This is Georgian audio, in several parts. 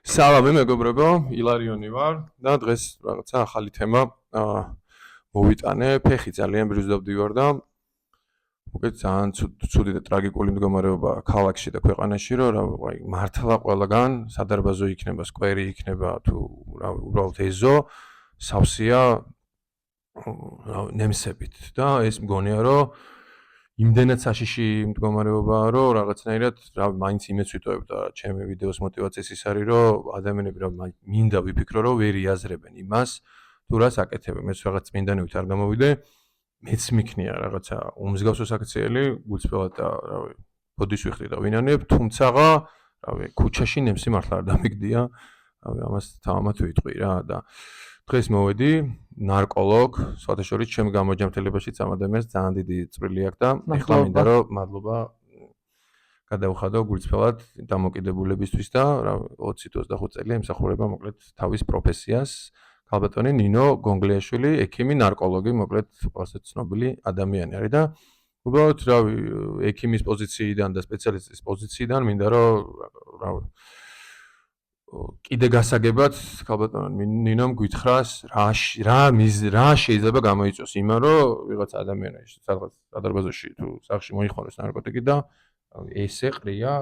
სალამი მეგობრებო, ილარიონი ვარ და დღეს რაღაცა ახალი თემა მოვიტანე. ფეხი ძალიან ბრიზდობდივარ და უკეთ ძალიან ცუდი და ტრაგიკული მდგომარეობა ქალაქში და ქვეყანაში, რომ მართლა ყველგან სადარბაზო იქნება, სკვერი იქნება თუ რა უბრალოდ ეზო სავსეა ნემსებით და ეს მგონია რომ იმდენად საშიში მდგომარეობაა, რომ რაღაცნაირად მაინც იმეც ვიტოვებ და ჩემი ვიდეოს мотиваციის ის არის, რომ ადამიანები მინდა ვიფიქრო, რომ ვერ იაზრებენ იმას, თუ რას აკეთებენ. მეც რაღაც წმინდანივით არ გამოვიდე, მეც მიქნია რაღაცა უმსგავსო საქციელი, გულწრფელად და რავი, ბოდიშ ვიხდი და ვინანებ, თუმცა რავი, ქუჩაში ნემსი მართლა არ დამიგდია. რავი, ამას თამამად ვიტყვი რა და დღეს მოვედი ნარკოლოგ, სხვათა შორის ჩემ გამოჯანმრთელებაშიც ამ ადამიანს ძალიან დიდი წვლილი აქვს და ეხლა მინდა რომ მადლობა გადავხადო გულწრფელად დამოკიდებულებისთვის და რა 20-25 წელია ემსახურება მოკლედ თავის პროფესიას. ქალბატონი ნინო გონგლიაშვილი, ექიმი, ნარკოლოგი, მოკლედ ყველაზე ცნობილი ადამიანი არის და უბრალოდ რავი, ექიმის პოზიციიდან და სპეციალისტის პოზიციიდან მინდა რომ რავი კიდე გასაგებად ქალბატონ ნინომ გითხრას რა შეიძლება გამოიწვიოს იმან რომ ვიღაც ადამიანის სადღაც სადარბაზოში თუ სახლში მოიხმაროს ნარკოტიკი და ესე ყრია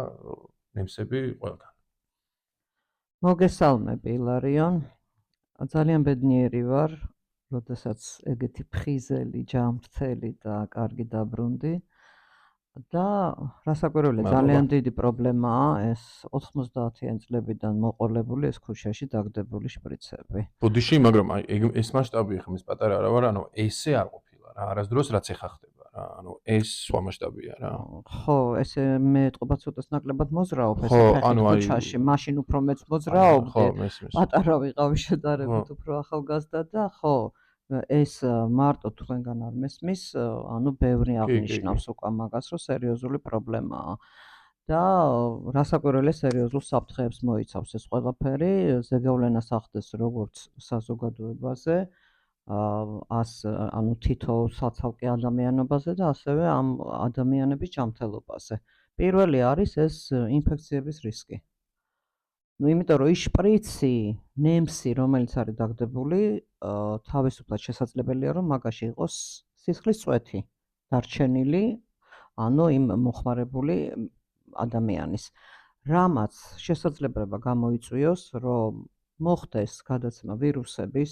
ნემსები ყველგან. მოგესალმები ილარიონ. ძალიან ბედნიერი ვარ, როდესაც ეგეთი ფხიზელი, ჯამრთელი და კარგი დაბრუნდი. და რასაკვირველია, ძალიან დიდი პრობლემაა ეს 90-იან წლებიდან მოყოლებული ეს ქუჩაში დაგდებული შპრიცები. ბოდიში, მაგრამ ეს მასშტაბი ხომ ეს პატარა არა ვარ, ანუ ესე არ ყოფილა რა, არასდროს რაც ეხა ხდება რა, ანუ ეს სხვა მასშტაბია რა. ხო, ესე მე ეთყობა ცოტას ნაკლებად მოძრაობ ეს ქუჩაში, მაშინ უფრო მეც მოძრაობ. ხო, მესმის. პატარა ვიყავი შედარებით უფრო ახალგაზრდა და ხო ეს მარტო თქვენგან არ მესმის, ანუ ბევრი აღნიშნავს უკვე მაგას, რომ სერიოზული პრობლემაა. და რასაკვირველია, სერიოზულ საფრთხეებს მოიცავს ეს ყველაფერი, ზეგავლენას ახდეს როგორც საზოგადოებაზე, ანუ თითოეულ საცალკე ადამიანობაზე და ასევე ამ ადამიანების ჯანმრთელობაზე. პირველი არის ეს ინფექციების რისკი. იმიტომ რომ ის შპრიცი, ნემსი, რომელიც არის დაგდებული, თავისუფლად შესაძლებელია რომ მაგაში იყოს სისხლის წვეთი დარჩენილი, ანუ იმ მოხმარებული ადამიანის. რამაც შესაძლებლობა გამოიწვიოს, რომ მოხდეს გადაცემა ვირუსების,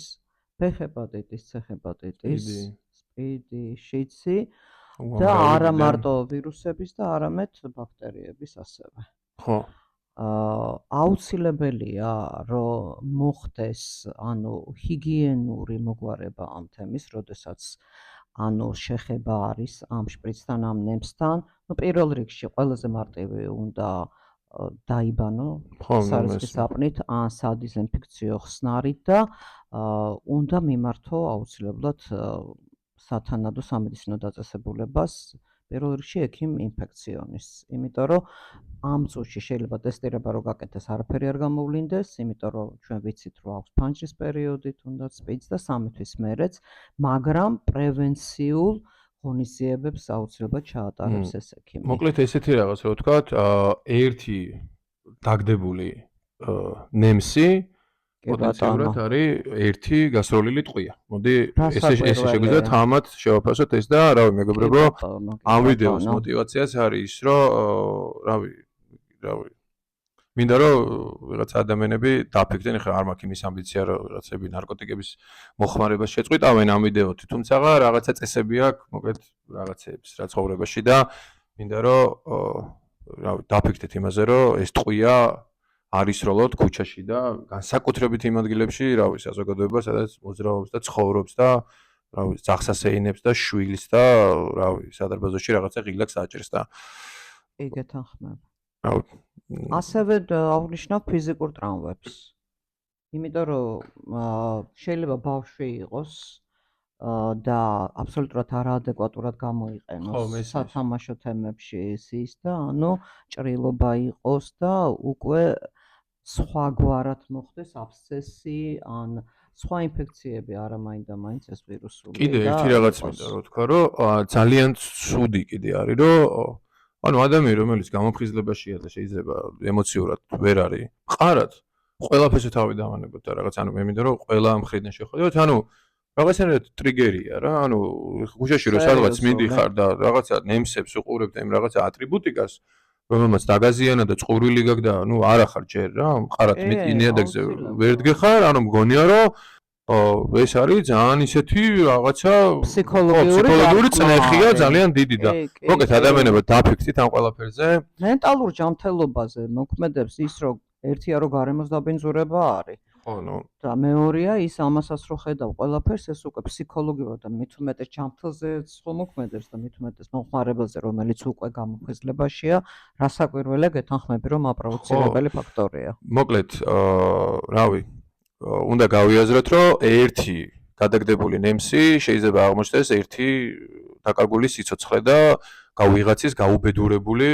ფეხეპატიტის, ცეხეპატიტის, სპიდი, შიცი და არა მარტო ვირუსების და არამედ ბაქტერიების ასევე. ხო. აუცილებელია რომ მოხდეს ანუ ჰიგიენური მოგვარება ამ თემის, როდესაც ანუ შეხება არის ამ შპრიცთან, ამ ნემსთან. პირველ რიგში ყველაზე მარტივი უნდა დაიბანო სარწყის საპნით ან სადიზინფექციო ხსნარით და უნდა მიმართო აუცილებლად სათანადო სამედიცინო დაწესებულებას. პირველ რიგში ექიმ ინფექციონისტს, იმიტომ რომ ამ წუთში შეიძლება ტესტირება რო გაკეთდეს, არაფერი არ გამოვლინდეს, იმიტომ რომ ჩვენ ვიცით რომ აქვს ფანჯრის პერიოდი, თუნდაც სპიდს და 3 თვის მერეც, მაგრამ პრევენციულ ღონისძიებებს აუცილებლად ჩაატარებს ეს ექიმი. მოკლედ ესეთი რაღაც რო ვთქვათ, ერთი დაგდებული ნემსი პოტენციურად არის ერთი გასროლილი ტყვია. მოდი ესე შეგვიძლია თამამად შევაფასოთ ეს და რავი მეგობრებო, ამ ვიდეოს мотиваციაც არის ის, რომ რავი მინდა რომ ვიღაც ადამიანები დაფიქრდნენ, ხა არ მაქვს იმის ამბიცია რომ ვიღაცები ნარკოტიკების მოხმარებას შეწყვიტავენ ამ ვიდეოთ, თუმცა რაღაცა წესები აქვს, მოკლედ რაღაცებს რა ცხოვრებაში და მინდა რომ რავი დაფიქრდეთ იმაზე, რომ ეს ტყვია არის როლოდ ქუჩაში და განსაკუთრებით იმ ადგილებში, რავი, საზოგადოება, სადაც მოძრაობს და ცხოვრობს და რავი, ძაღლს ეინებს და შვილს და რავი, სადარბაზოში რაღაცა ღილაკს აჭერს და კი გეთანხმება. რავი. ასევე აღნიშნავ ფიზიკურ ტრავმებს. იმიტომ რომ შეიძლება ბავშვი იყოს და აბსოლუტურად არაადეკვატურად გამოიყენოს სათამაშო თემებში ის და ანუ ჭრილობა იყოს და უკვე სხვაგვარად მოხდეს აბსცესი ან სხვა ინფექციები არა მაინდა-მაინც ეს ვირუსული. კიდე ერთი რაღაც მინდა რომ ვთქვა, რომ ძალიან ცუდი კიდე არის, რომ ანუ ადამიანი რომელიც გამოფხიზლებაშია და შეიძლება ემოციურად ვერ არის მყარად, ყველაფერზე თავი დავანებოთ და რაღაც ანუ მე მინდა რომ ყველა მხრიდან შევხედოთ, ანუ რაღაცნაირად ტრიგერია რა, ანუ ქუჩაში რომ სადღაც მიდიხარ და რაღაცა ნემსებს უყურებ და იმ რაღაცა ატრიბუტიკას, რომელმაც დაგაზიანა და წყურვილი გაქვს და ნუ არა ხარ ჯერ რა, მყარად ნიადაგზე ვერ დგეხარ, ანუ მგონია რომ ეს არის ძალიან ისეთი რაღაცა ფსიქოლოგიური წნეხია ძალიან დიდი და მოკეთ ადამიანებად დაფიქრდით ამ ყველაფერზე. მენტალურ ჯანმრთელობაზე მოქმედებს ის რომ ერთია რომ გარემოს დაბინძურება არის. ხო, ნუ და მეორეა ის ამასაც რო ხედავ ყველაფერს ეს უკვე ფსიქოლოგიურად და მით უმეტეს ჯანმრთელზეც ხო მოქმედებს და მით უმეტეს მომხმარებელზე რომელიც უკვე გამოფხიზლებაშია, რასაკვირველია გეთანხმები რომ აპროვოცირებელი ფაქტორია. მოკლედ, რავი, უნდა გავიაზროთ, რომ ერთი გადაგდებული ნემსი შეიძლება აღმოჩნდეს ერთი დაკარგული სიცოცხლე და ვიღაცის გაუბედურებული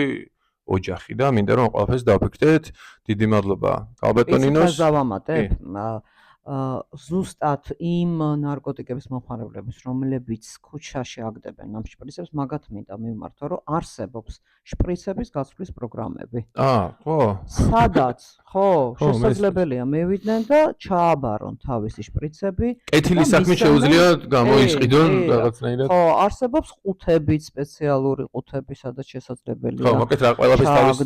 ოჯახი და მინდა რომ ყველაფერს დავფიქრდეთ. დიდი მადლობა კალბეტონინოს. დავამატებ. ზუსტად იმ ნარკოტიკების მომხმარებლების, რომლებიც ქუჩაში აგდებენ ამ შპრიცებს, მაგათ მინდა მივმართო, რომ არსებობს შპრიცების გაცვლის პროგრამები. ხო. სადაც, ხო, შესაძლებელია მივიდნენ და ჩააბარონ თავისი შპრიცები. კეთილის საქმე შეუძლია გამოისყიდონ რაღაცნაირად. ხო, არსებობს ყუთები, სპეციალური ყუთები, სადაც შესაძლებელია. ხო, მოკეთ რა ყველაფერს თავის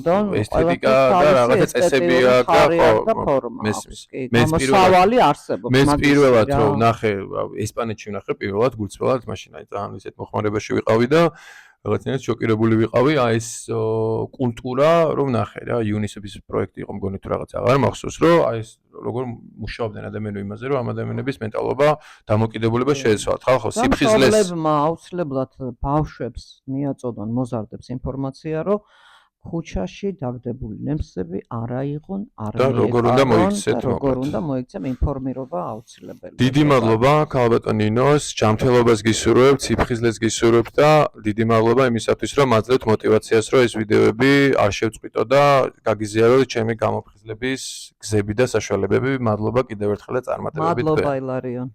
ესთეტიკა და რაღაცა წესები აქვს და ხო, მესმის. მოსავალი არსებობს. მეც პირველად რომ ნახე, ესპანეთში ვნახე პირველად გულწრფელად, მაშინ აი ძალიან ისეთ მოხმარებაში ვიყავი და რაღაცნაირად შოკირებული ვიყავი აი ეს კულტურა რომ ნახე რა, იუნისეფის პროექტი იყო მგონი თუ რაღაც აღარ მახსოვს, რომ აი ეს როგორ მუშაობდნენ ადამიანები იმაზე, რომ ამ ადამიანების მენტალობა დამოკიდებულება შეეცვალათ. ხალხო სიფხიზლეს აუცილებლად ბავშვებს მიაწოდონ მოზარდებს ინფორმაცია, რომ ქუჩაში დაგდებული ნემსები არა იყონ, და როგორ უნდა მოიქცეთ, როგორ უნდა მოიქცეთ ინფორმირება აუცილებელია. დიდი მადლობა კალბეტონინოს, ჯანმრთელობას გისურვებთ, სიფხიზლეს გისურვებთ და დიდი მადლობა იმისათვის, რომ აძლევთ мотиваციას, რომ ეს ვიდეოები არ შევწყვიტო და გაგიზიაროთ ჩემი გამოფხიზლების გზები და საშუალებები. მადლობა კიდევ ერთხელ და წარმატებებით. მადლობა ილარიონ.